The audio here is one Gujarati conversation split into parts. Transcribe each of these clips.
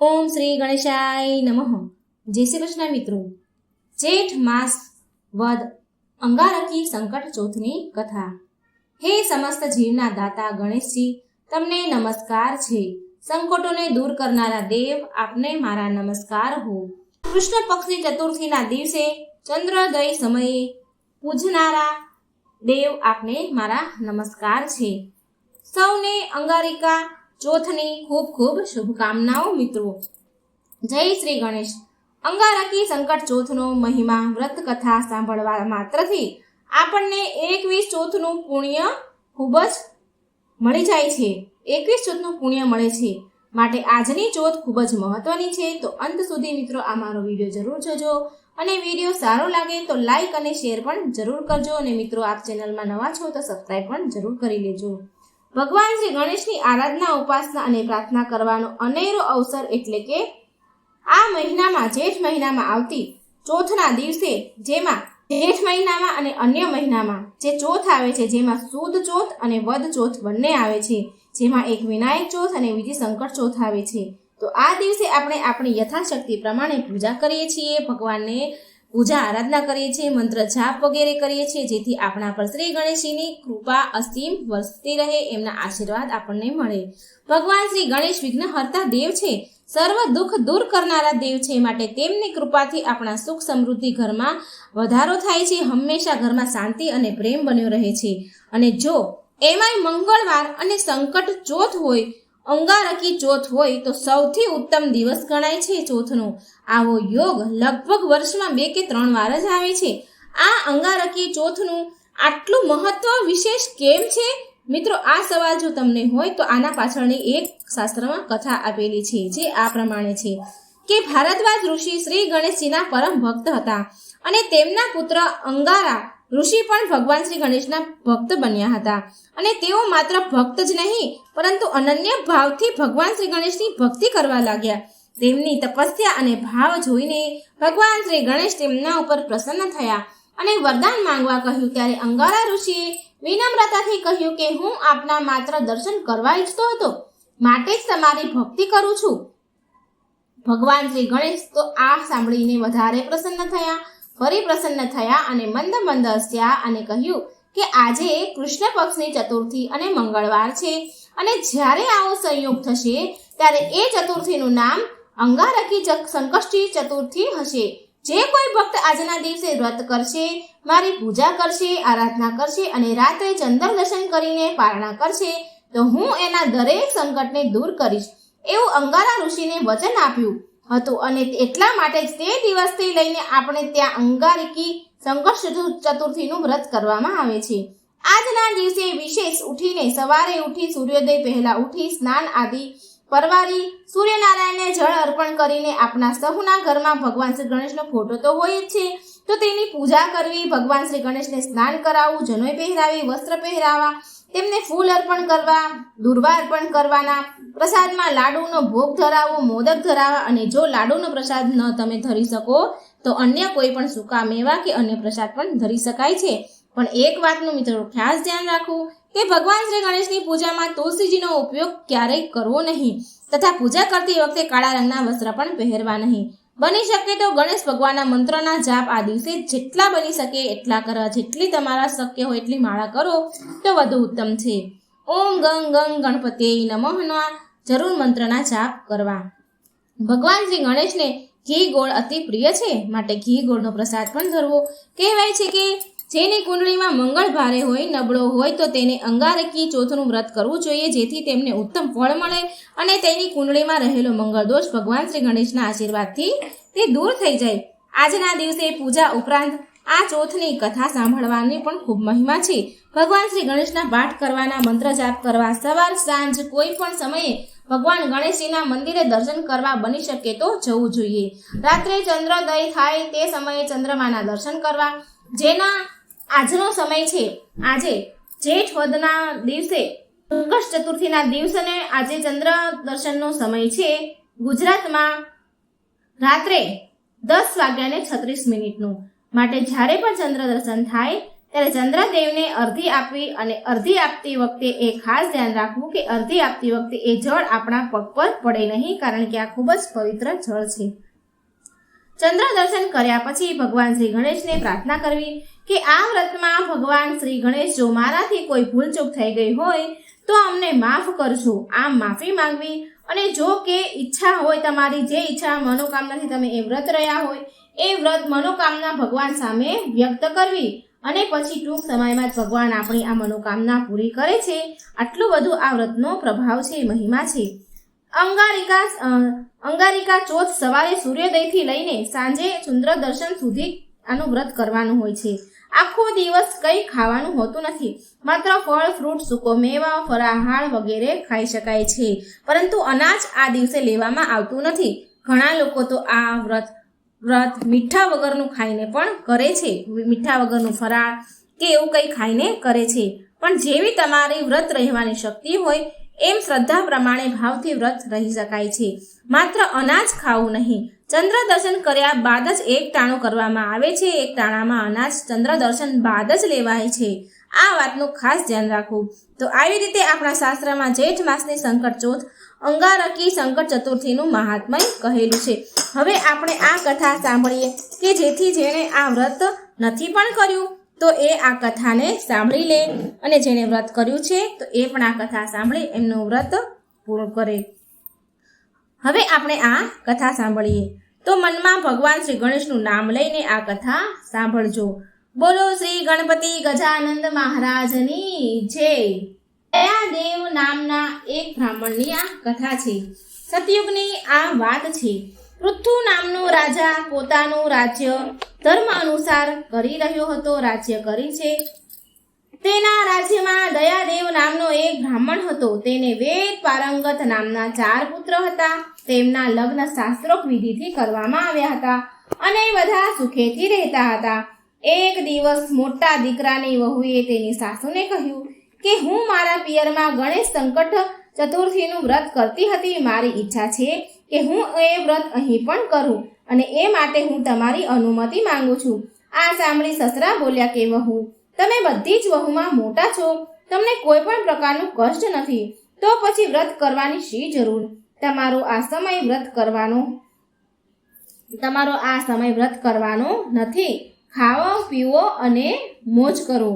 ઓમ શ્રી ગણેશાય નમઃ. જય શ્રી કૃષ્ણ મિત્રો. જેઠ માસ વદ અંગારકી સંકટ ચોથની કથા. હે સમસ્ત જીવના દાતા ગણેશજી, તમને નમસ્કાર છે. સંકટોને દૂર કરનારા દેવ, આપને મારા નમસ્કાર હો. કૃષ્ણ પક્ષની ચતુર્થીના દિવસે ચંદ્રોદય સમયે પૂજનારા દેવ, આપને મારા નમસ્કાર છે. સૌને અંગારિકા ચોથની ખૂબ ખૂબ શુભકામનાઓ મિત્રો. જય શ્રી ગણેશ. અંગારકી સંકટ ચોથનો મહિમા વ્રત કથા સાંભળવા માત્રથી આપણને 21 ચોથનું પુણ્ય ખૂબ જ મળી જાય છે. 21 ચોથનું પુણ્ય મળે છે. માટે આજની ચોથ ખૂબ જ મહત્વની છે. તો અંત સુધી મિત્રો આ મારો વિડીયો જરૂર જોજો અને વિડીયો સારો લાગે તો લાઈક અને શેર પણ જરૂર કરજો. અને મિત્રો આપ ચેનલમાં નવા છો તો સબસ્ક્રાઈબ પણ જરૂર કરી લેજો. ભગવાન શ્રી ગણેશની આરાધના, ઉપાસના અને પ્રાર્થના કરવાનો અનેરો અવસર એટલે કે આ મહિનામાં જેઠ મહિનામાં આવતી ચોથના દિવસે, જેમાં જેઠ મહિનામાં અને અન્ય મહિનામાં જે ચોથ આવે છે, જેમાં સુદ ચોથ અને વદ ચોથ બંને આવે છે, જેમાં એક વિનાયક ચોથ અને બીજી સંકટ ચોથ આવે છે. તો આ દિવસે આપણે આપણી યથાશક્તિ પ્રમાણે પૂજા કરીએ છીએ, ભગવાનને પૂજા આરાધના કરીએ છીએ, મંત્ર જાપ વગેરે કરીએ છીએ, જેથી આપણા પર શ્રી ગણેશજીની કૃપા અસીમ વરસતી રહે, એમના આશીર્વાદ આપણને મળે. ભગવાન શ્રી ગણેશ વિઘ્નહર્તા દેવ છે, સર્વ દુઃખ દૂર કરનારા દેવ છે. માટે તેમની કૃપાથી આપણા સુખ સમૃદ્ધિ ઘરમાં વધારો થાય છે. હંમેશા ઘરમાં શાંતિ અને પ્રેમ બન્યો રહે છે. અને જો એમાંય મંગળવાર અને સંકટ ચોથ હોય, અંગારકી ચોથ હોય, તો સૌથી ઉત્તમ દિવસ ગણાય છે ચોથનો. આવો યોગ લગભગ વર્ષમાં 2 કે 3 વાર જ આવે છે. આ અંગારકી ચોથનું આટલું મહત્વ વિશેષ કેમ છે મિત્રો? આ સવાલ જો તમને હોય તો આના પાછળની એક શાસ્ત્રમાં કથા આપેલી છે, જે આ પ્રમાણે છે કે ભારદ્વાજ ઋષિ શ્રી ગણેશજીના પરમ ભક્ત હતા અને તેમના પુત્ર અંગારા ઋષિ પણ ભગવાન શ્રી ગણેશના ભક્ત બન્યા હતા. અને તેઓ માત્ર ભક્ત જ નહીં, પરંતુ અનન્ય ભાવથી ભગવાન શ્રી ગણેશની ભક્તિ કરવા લાગ્યા. તેમની તપસ્યા અને ભાવ જોઈને ભગવાન શ્રી ગણેશ તેમના ઉપર પ્રસન્ન થયા અને વરદાન માંગવા કહ્યું. ત્યારે અંગારા ઋષિએ વિનમ્રતાથી કહ્યું કે હું આપના માત્ર દર્શન કરવા ઈચ્છતો હતો, માટે જ તમારી ભક્તિ કરું છું. ભગવાન શ્રી ગણેશ તો આ સાંભળીને વધારે પ્રસન્ન થયા, ફરી પ્રસન્ન થયા અને મંદ મંદ હસ્યા અને કહ્યું કે આજે કૃષ્ણ પક્ષની ચતુર્થી અને મંગળવાર છે, અને જ્યારે આવો સંયોગ થશે ત્યારે એ ચતુર્થીનું નામ અંગારકી સંકષ્ટી ચતુર્થી હશે. જે કોઈ ભક્ત આજના દિવસે વ્રત કરશે, મારી પૂજા કરશે, આરાધના કરશે અને રાત્રે ચંદ્ર દર્શન કરીને પારણા કરશે, તો હું એના દરેક સંકટને દૂર કરીશ, એવું અંગારા ઋષિને વચન આપ્યું હતું. અને એટલા માટે જ તે દિવસથી લઈને આપણે ત્યાં અંગારકી સંકટ ચતુર્થીનું વ્રત કરવામાં આવે છે. આજના દિવસે વિશેષ ઉઠીને સવારે ઉઠી સૂર્યોદય પહેલા ઉઠી સ્નાન આદિ પરવારી સૂર્યનારાયણને જળ અર્પણ કરીને આપણા સહુના ઘરમાં ભગવાન શ્રી ગણેશનો ફોટો તો હોય જ છે, તો તેની પૂજા કરવી, ભગવાન શ્રી ગણેશને સ્નાન કરાવવું, જનોઈ પહેરાવી, વસ્ત્ર પહેરાવા, તેમને ફૂલ અર્પણ કરવા, દુર્વા અર્પણ કરવાના, પ્રસાદમાં લાડુનો ભોગ ધરાવવો, મોદક ધરાવવા, અને જો લાડુનો પ્રસાદ ન તમે ધરી શકો તો અન્ય કોઈ પણ સૂકા મેવા કે અન્ય પ્રસાદ પણ ધરી શકાય છે. પણ એક વાતનું મિત્રો ખાસ ધ્યાન રાખવું કે ભગવાન શ્રી ગણેશની પૂજામાં તુલસીજીનો ઉપયોગ ક્યારેય કરવો નહીં, તથા પૂજા કરતી વખતે કાળા રંગના વસ્ત્ર પણ પહેરવા નહીં. બની શકે તો ગણેશ ભગવાનના મંત્રના જાપ આ દિવસે જેટલા બની શકે એટલા કરવા. જેટલી તમારા શક્ય હોય એટલી માળા કરો તો વધુ ઉત્તમ છે. ઓમ ગંગ ગંગ ગણપતિએ નમઃના જરૂર મંત્રના જાપ કરવા. ભગવાન શ્રી ગણેશને ઘી ગોળ અતિ પ્રિય છે, માટે ઘી ગોળનો પ્રસાદ પણ ધરવો. કહેવાય છે કે જેની કુંડળીમાં મંગળ ભારે હોય, નબળો હોય, તો તેને અંગારકી ચોથનું વ્રત કરવું જોઈએ, જેથી તેમને ઉત્તમ ફળ મળે અને તેની કુંડળીમાં રહેલો મંગળ દોષ ભગવાન શ્રી ગણેશના આશીર્વાદથી તે દૂર થઈ જાય. આજના દિવસે પૂજા ઉપરાંત આ ચોથની કથા સાંભળવાની પણ ખૂબ મહિમા છે. ભગવાન શ્રી ગણેશના પાઠ કરવાના, મંત્ર જાપ કરવા, સવાર સાંજ કોઈ પણ સમયે ભગવાન ગણેશજીના મંદિરે દર્શન કરવા બની શકે તો જવું જોઈએ. રાત્રે ચંદ્રોદય થાય તે સમયે ચંદ્રમાના દર્શન કરવા. જેના આજનો સમય છે, આજે જેઠ વદના દિવસે સંકટ ચતુર્થીના દિવસને આજે ચંદ્ર દર્શનનો સમય છે. ગુજરાતમાં રાત્રે 10:36 માટે જ્યારે પણ ચંદ્ર દર્શન થાય ત્યારે ચંદ્રદેવને અર્ધી આપવી અને અર્ધી આપતી વખતે એ ખાસ ધ્યાન રાખવું કે અર્ધી આપતી વખતે એ જળ આપણા પગ પર પડે નહીં, કારણ કે આ ખૂબ જ પવિત્ર જળ છે. ચંદ્ર દર્શન કર્યા પછી ભગવાન શ્રી ગણેશને પ્રાર્થના કરવી કે આ વ્રતમાં ભગવાન શ્રી ગણેશ, જો મારાથી કોઈ ભૂલચૂક થઈ ગઈ હોય તો અમને માફ કરજો, આમ માફી માંગવી. અને જો કે ઈચ્છા હોય તમારી, જે ઈચ્છા મનોકામનાથી તમે એ વ્રત રહ્યા હોય એ વ્રત મનોકામના ભગવાન સામે વ્યક્ત કરવી અને પછી ટૂંક સમયમાં જ ભગવાન આપણી આ મનોકામના પૂરી કરે છે. આટલું બધું આ વ્રતનો પ્રભાવ છે, મહિમા છે. અંગારિકા ચોથ સવારે સૂર્યોદયથી લઈને સાંજે ચંદ્ર દર્શન સુધી આનું વ્રત કરવાનું હોય છે. આખો દિવસ કંઈ ખાવાનું હોતું નથી, માત્ર ફળ, ફ્રૂટ, સૂકો મેવા, ફરાહાર વગેરે ખાઈ શકાય છે, પરંતુ અનાજ આ દિવસે લેવામાં આવતું નથી. ઘણા લોકો તો આ વ્રત મીઠા વગરનું ખાઈને પણ કરે છે, મીઠા વગરનું ફરાળ કે એવું કંઈ ખાઈને કરે છે. પણ જેવી તમારી વ્રત રહેવાની શક્તિ હોય એમ શ્રદ્ધા પ્રમાણે ભાવથી વ્રત રહી શકાય છે. માત્ર અનાજ ખાવું નહીં. ચંદ્ર દર્શન કર્યા બાદ જ એક ટાણું કરવામાં આવે છે. એક ટાણામાં અનાજ ચંદ્ર દર્શન બાદ જ લેવાય છે. આ વાતનું ખાસ ધ્યાન રાખવું. તો આવી રીતે આપણા શાસ્ત્રમાં જેઠ માસની સંકટ ચોથ, અંગારકી સંકટ ચતુર્થીનું મહાત્મય કહેલું છે. હવે આપણે આ કથા સાંભળીએ કે જેથી જેણે આ વ્રત નથી પણ કર્યું તો એ આ કથાને સાંભળી લે, અને જેણે વ્રત કર્યું છે તો એ પણ આ કથા સાંભળી એમનું વ્રત પૂરું કરે. હવે આપણે આ કથા સાંભળીએ. તો મનમાં ભગવાન શ્રી ગણેશનું નામ લઈને આ કથા સાંભળજો. બોલો શ્રી ગણપતિ ગજાનંદ મહારાજની જય. દયાદેવ નામના એક બ્રાહ્મણની આ કથા છે. સતયુગની આ વાત છે. પૃથુ નામનો રાજા પોતાનું રાજ્ય ધર્મ અનુસાર કરી રહ્યો હતો. રાજ્ય કરી છે. તેના રાજ્યમાં દયાદેવ નામનો એક બ્રાહ્મણ હતો. તેને વેદ પારંગત નામના 4 પુત્ર હતા. તેમના લગ્ન શાસ્ત્રોક્ત વિધિથી કરવામાં આવ્યા હતા અને બધા સુખેથી રહેતા હતા. એક દિવસ મોટા દીકરાની વહુએ તેની સાસુને કહ્યું કે હું મારા પિયરમાં ગણેશ સંકટ ચતુર્થીનું વ્રત કરતી હતી. મારી ઈચ્છા છે કે હું એ વ્રત અહીં પણ કરું અને એ માટે હું તમારી અનુમતિ માંગુ છું. આ સાંભળી સસરા બોલ્યા કે વહુ, તમે બધી જ વહુમાં મોટા છો, તમને કોઈ પણ પ્રકારનું કષ્ટ નથી, તો પછી વ્રત કરવાની શી જરૂર? તમારો આ સમય વ્રત કરવાનો નથી. ખાવો, પીવો અને મોજ કરો.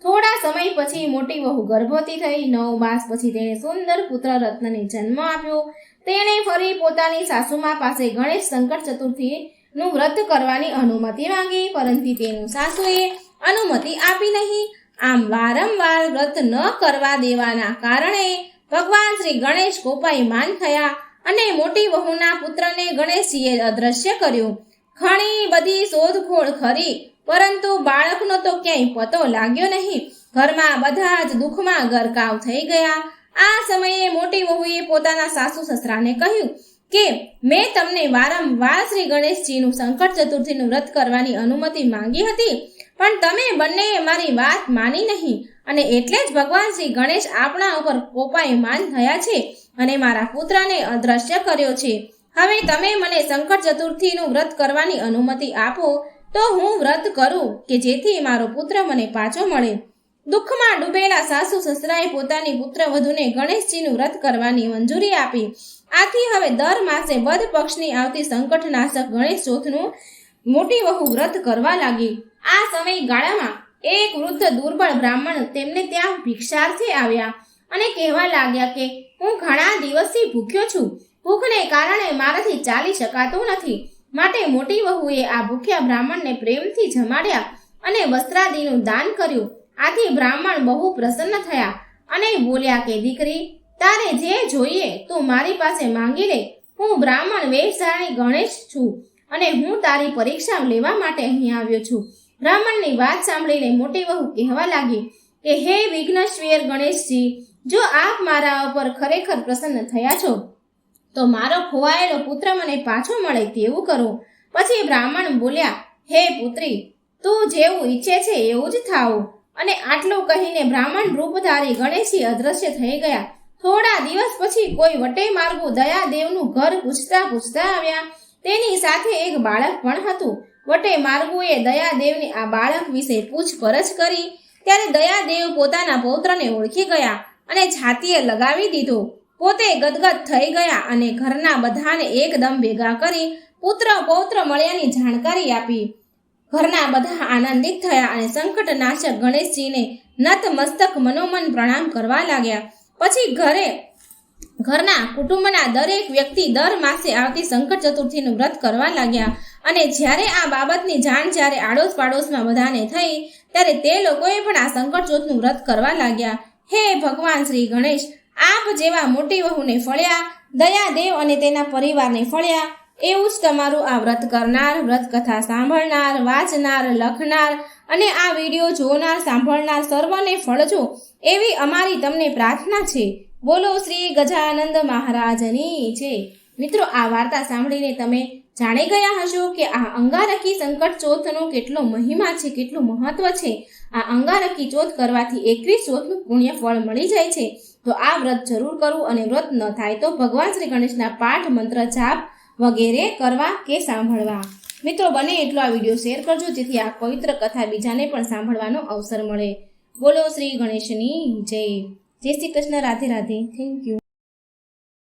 થોડા સમય પછી મોટી વહુ ગર્ભવતી થઈ. 9 માસ પછી તેણે સુંદર પુત્ર રત્નને જન્મ આપ્યો. તેણે ફરી પોતાની સાસુમા પાસે ગણેશ સંકટ ચતુર્થીનું વ્રત કરવાની અનુમતિ માંગી, પરંતુ તેનું સાસુએ અનુમતિ આપી નહીં. આમ વારંવાર વ્રત ન કરવા દેવાના કારણે ભગવાન શ્રી ગણેશ કોપાયમાન થયા અને મોટી વહુના પુત્રને ગણેશજીએ અદ્રશ્ય કર્યો. ઘણી બધી શોધખોળ કરી, પરંતુ બાળકનો તો ક્યાંય પતો લાગ્યો નહીં. ઘરમાં બધા જ દુઃખમાં ગરકાવ થઈ ગયા. આ સમયે મોટી વહુએ પોતાના સાસુ સસરાને કહ્યું કે મેં તમને વારંવાર શ્રી ગણેશજીનું સંકટ ચતુર્થીનું વ્રત કરવાની અનુમતિ માંગી હતી, પણ તમે બંનેએ મારી વાત માની નહીં, અને એટલે જ ભગવાન શ્રી ગણેશ આપણા ઉપર કોપાયમાન થયા છે અને મારા પુત્રને અદ્રશ્ય કર્યો છે. હવે તમે મને સંકટ ચતુર્થીનું વ્રત કરવાની અનુમતિ આપો તો હું વ્રત કરું કે જેથી મારો પુત્ર મને પાછો મળે. દુઃખમાં ડૂબેલા સાસુ સસરાએ પોતાની પુત્રવધૂને ગણેશજીનું વ્રત કરવાની મંજૂરી આપી. આથી હવે દર માસે વદ પક્ષની આવતી સંકટનાશક ગણેશ ચોથનું મોટી વહુ વ્રત કરવા લાગી. આ સમયગાળામાં એક વૃદ્ધ દુર્બળ બ્રાહ્મણ તેમને ત્યાં ભિક્ષાર્થે આવ્યા અને કહેવા લાગ્યા કે હું ઘણા દિવસથી ભૂખ્યો છું. ભૂખને કારણે મારાથી ચાલી શકાતું નથી, માટે મોટી વહુએ આ ભૂખ્યા બ્રાહ્મણને પ્રેમથી જમાડ્યા અને વસ્ત્રાદિનું દાન કર્યું. આથી બ્રાહ્મણ બહુ પ્રસન્ન થયા અને બોલ્યા કે દીકરી, તારે જે જોઈએ તું મારી પાસે માંગી લે. હું બ્રાહ્મણ વેશધારી ગણેશ છું અને હું તારી પરીક્ષા લેવા માટે અહીં આવ્યો છું. બ્રાહ્મણની વાત સાંભળીને મોટી વહુ કહેવા લાગી કે હે વિઘ્નેશ્વર ગણેશજી, જો આપ મારા ઉપર ખરેખર પ્રસન્ન થયા છો તો મારો ખોવાયેલો પુત્ર મને પાછો મળે તેવું કરો. પછી બ્રાહ્મણ બોલ્યા, હે પુત્રી, તું જેવું ઈચ્છે છે એવું જ થાવું. અને આટલું કહીને બ્રાહ્મણ રૂપધારી ગણેશજી અદ્રશ્ય થઈ ગયા. થોડા દિવસ પછી કોઈ વટે માર્ગુ દયાદેવનું ઘર પૂછતા આવ્યા. તેની સાથે એક બાળક પણ હતું. વટે માર્ગુએ દયાદેવની આ બાળક વિશે પૂછપરછ કરી ત્યારે દયાદેવ પોતાના પૌત્રને ઓળખી ગયા અને છાતીએ લગાવી દીધો. પોતે ગદગદ થઈ ગયા અને ઘરના બધાને એકદમ ભેગા કરી પુત્ર પૌત્ર મળ્યાની જાણકારી આપી. ઘરના બધા આનંદિત થયા અને સંકટનાશક ગણેશજીને નતમસ્તક મનોમન પ્રણામ કરવા લાગ્યા. પછી ઘરના કુટુંબના દરેક વ્યક્તિ દર માસે આવતી સંકટ ચતુર્થીનું વ્રત કરવા લાગ્યા અને જ્યારે આ બાબતની જાણ જ્યારે આડોશ પાડોશમાં બધાને થઈ ત્યારે તે લોકોએ પણ આ સંકટ ચોથનું વ્રત કરવા લાગ્યા. હે ભગવાન શ્રી ગણેશ, આપ જેવા મોટી વહુને ફળ્યા, દયાદેવ અને તેના પરિવારને ફળ્યા, એવું જ તમારું આ વ્રત કરનાર, વ્રત કથા સાંભળનાર, વાંચનાર, લખનાર અને આ વિડીયો જોનાર સાંભળનાર સર્વને ફળજો એવી અમારી તમને પ્રાર્થના છે. બોલો શ્રી ગજાનંદ મહારાજની જય. મિત્રો, આ વાર્તા સાંભળીને તમે જાણી ગયા હશો કે આ અંગારકી સંકટ ચોથનો કેટલો મહિમા છે, કેટલું મહત્વ છે. આ અંગારકી ચોથ કરવાથી 21 ચોથનું પુણ્ય ફળ મળી જાય છે. તો આ વ્રત જરૂર કરવું અને વ્રત ન થાય તો ભગવાન શ્રી ગણેશના પાઠ, મંત્ર, જાપ વગેરે કરવા કે સાંભળવા. મિત્રો, બને એટલો આ વિડીયો શેર કરજો જેથી આ પવિત્ર કથા બીજાને પણ સાંભળવાનો અવસર મળે. બોલો શ્રી ગણેશની જય. જય શ્રી કૃષ્ણ. રાધે રાધે. Thank you.